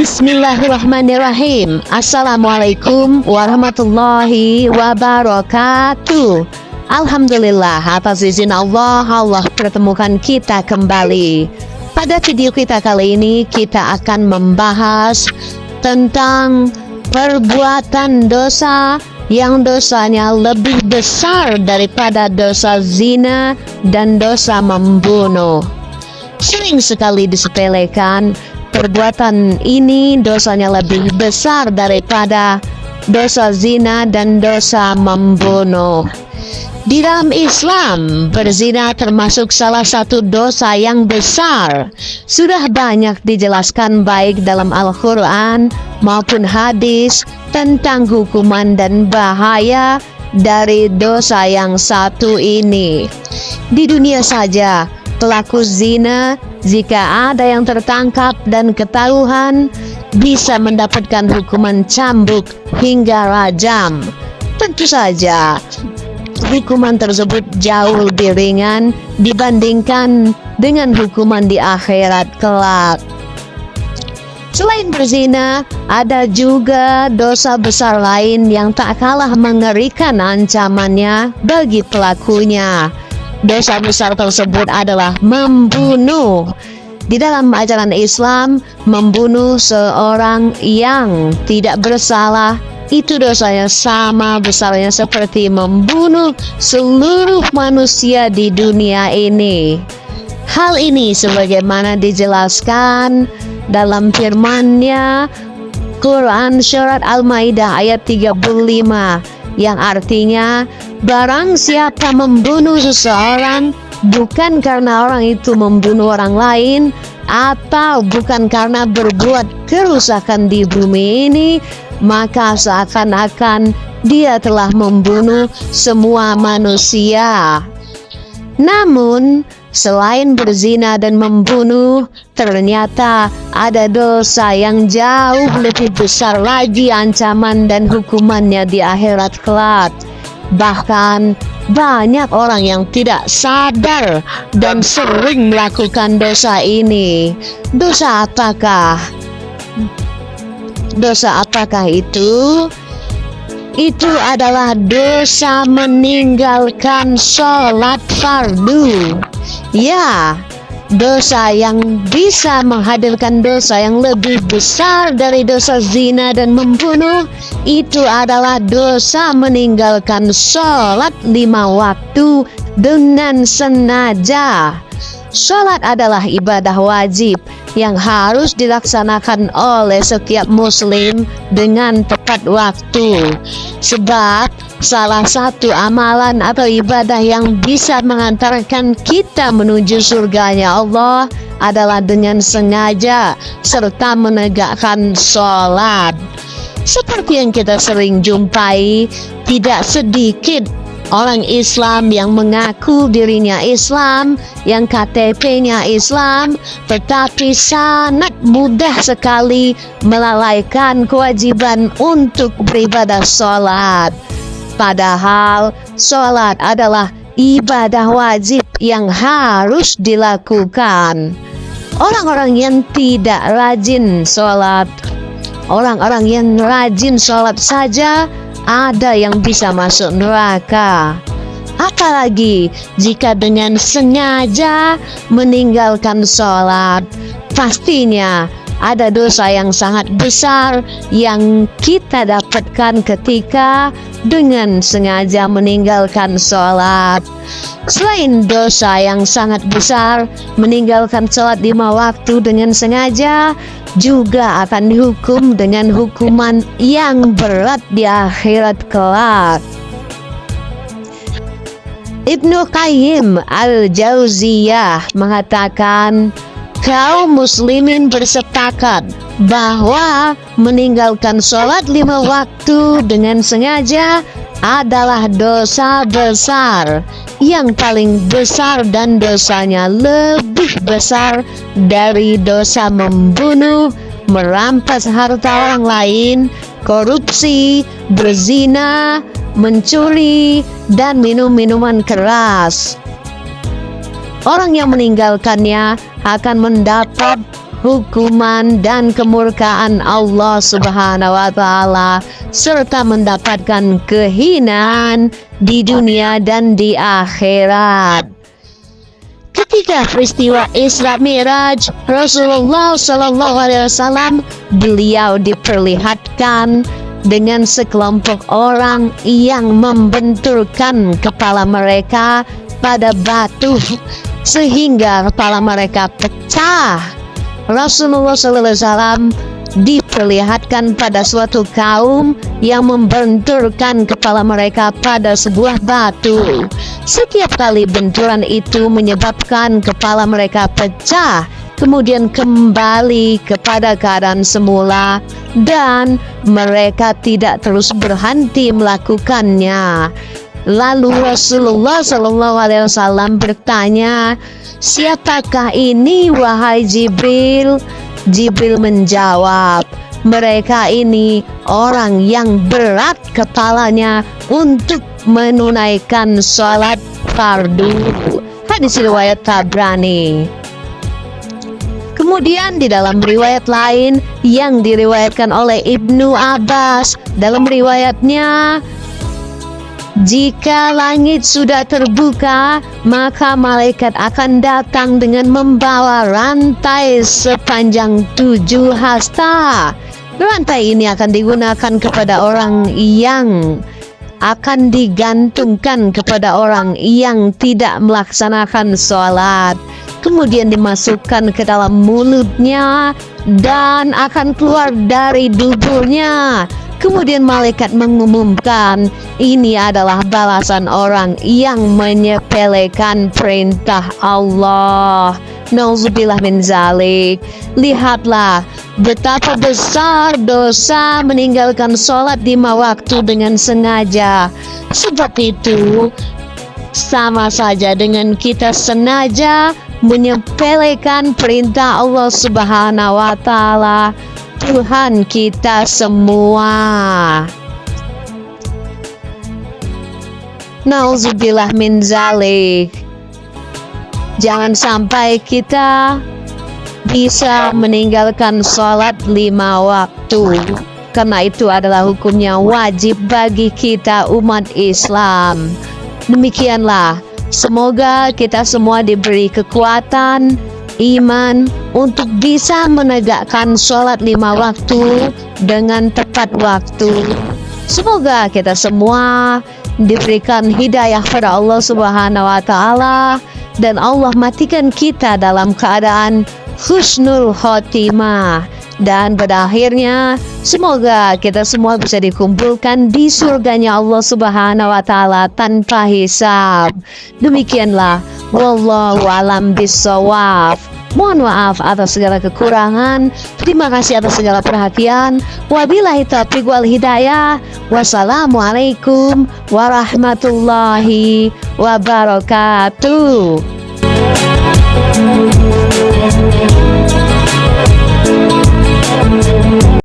Bismillahirrahmanirrahim. Assalamualaikum warahmatullahi wabarakatuh. Alhamdulillah, atas izin Allah pertemukan kita kembali. Pada video kita kali ini kita akan membahas tentang perbuatan dosa yang dosanya lebih besar daripada dosa zina dan dosa membunuh. Sering sekali disepelekan, perbuatan ini dosanya lebih besar daripada dosa zina dan dosa membunuh. Di dalam Islam, berzina termasuk salah satu dosa yang besar. Sudah banyak dijelaskan baik dalam Al-Quran maupun hadis tentang hukuman dan bahaya dari dosa yang satu ini. Di dunia saja, pelaku zina jika ada yang tertangkap dan ketahuan bisa mendapatkan hukuman cambuk hingga rajam. Tentu saja hukuman tersebut jauh lebih ringan dibandingkan dengan hukuman di akhirat kelak. Selain berzina, ada juga dosa besar lain yang tak kalah mengerikan ancamannya bagi pelakunya. Dosa besar tersebut adalah membunuh. Di dalam ajaran Islam, membunuh seorang yang tidak bersalah itu dosanya sama besarnya seperti membunuh seluruh manusia di dunia ini. Hal ini sebagaimana dijelaskan dalam firman-Nya Quran surat Al-Maidah ayat 35 yang artinya, barang siapa membunuh seseorang bukan karena orang itu membunuh orang lain atau bukan karena berbuat kerusakan di bumi ini, maka seakan-akan dia telah membunuh semua manusia. Namun, selain berzina dan membunuh, ternyata ada dosa yang jauh lebih besar lagi ancaman dan hukumannya di akhirat kelak. Bahkan banyak orang yang tidak sadar dan sering melakukan dosa ini. Dosa apakah? Dosa apakah itu? Itu adalah dosa meninggalkan sholat fardu. Ya, dosa yang bisa menghadirkan dosa yang lebih besar dari dosa zina dan membunuh. Itu adalah dosa meninggalkan sholat 5 waktu dengan sengaja. Sholat adalah ibadah wajib yang harus dilaksanakan oleh setiap muslim dengan tepat waktu. Sebab salah satu amalan atau ibadah yang bisa mengantarkan kita menuju surganya Allah adalah dengan sengaja serta menegakkan sholat. Seperti yang kita sering jumpai, tidak sedikit orang Islam yang mengaku dirinya Islam, yang KTP-nya Islam, tetapi sangat mudah sekali melalaikan kewajiban untuk beribadah sholat. Padahal sholat adalah ibadah wajib yang harus dilakukan. Orang-orang yang tidak rajin sholat, orang-orang yang rajin sholat saja ada yang bisa masuk neraka. Apalagi jika dengan sengaja meninggalkan sholat, pastinya ada dosa yang sangat besar yang kita dapatkan ketika dengan sengaja meninggalkan sholat. Selain dosa yang sangat besar, meninggalkan sholat 5 waktu dengan sengaja juga akan dihukum dengan hukuman yang berat di akhirat kelak. Ibnu Qayyim al-Jauziyah mengatakan, kaum muslimin bersepakat bahwa meninggalkan sholat 5 waktu dengan sengaja adalah dosa besar yang paling besar dan dosanya lebih besar dari dosa membunuh, merampas harta orang lain, korupsi, berzina, mencuri, dan minum minuman keras. Orang yang meninggalkannya akan mendapat hukuman dan kemurkaan Allah Subhanahu wa Ta'ala, serta mendapatkan kehinaan di dunia dan di akhirat. Ketika peristiwa Isra Mi'raj, Rasulullah Shallallahu Alaihi Wasallam, beliau diperlihatkan dengan sekelompok orang yang membenturkan kepala mereka pada batu sehingga kepala mereka pecah. Rasulullah Shallallahu Alaihi Wasallam diperlihatkan pada suatu kaum yang membenturkan kepala mereka pada sebuah batu. Setiap kali benturan itu menyebabkan kepala mereka pecah, kemudian kembali kepada keadaan semula, dan mereka tidak terus berhenti melakukannya. Lalu Rasulullah Shallallahu Alaihi Wasallam bertanya, "Siapakah ini, wahai Jibril?" Jibril menjawab, "Mereka ini orang yang berat kepalanya untuk menunaikan sholat fardu." Hadis riwayat Tabrani. Kemudian di dalam riwayat lain yang diriwayatkan oleh Ibnu Abbas, dalam riwayatnya, jika langit sudah terbuka, maka malaikat akan datang dengan membawa rantai sepanjang 7 hasta. Rantai ini akan digunakan kepada orang yang akan digantungkan kepada orang yang tidak melaksanakan sholat. Kemudian dimasukkan ke dalam mulutnya dan akan keluar dari duburnya. Kemudian malaikat mengumumkan, ini adalah balasan orang yang menyepelekan perintah Allah. Nauzubillah min zalik. Lihatlah betapa besar dosa meninggalkan sholat 5 waktu dengan sengaja. Sebab itu sama saja dengan kita sengaja menyepelekan perintah Allah Subhanahu wa Ta'ala, Tuhan kita semua. Nauzubillah min zalik. Jangan sampai kita bisa meninggalkan sholat 5 waktu, karena itu adalah hukumnya wajib bagi kita umat Islam. Demikianlah, semoga kita semua diberi kekuatan iman untuk bisa menegakkan sholat 5 waktu dengan tepat waktu. Semoga kita semua diberikan hidayah pada Allah Subhanahu wa Ta'ala, dan Allah matikan kita dalam keadaan husnul khotimah. Dan pada akhirnya semoga kita semua bisa dikumpulkan di surganya Allah Subhanahu wa Ta'ala tanpa hisab. Demikianlah, wallahu alam bissawab. Mohon maaf atas segala kekurangan. Terima kasih atas segala perhatian. Wabillahi taufiq wal hidayah. Wassalamualaikum warahmatullahi wabarakatuh.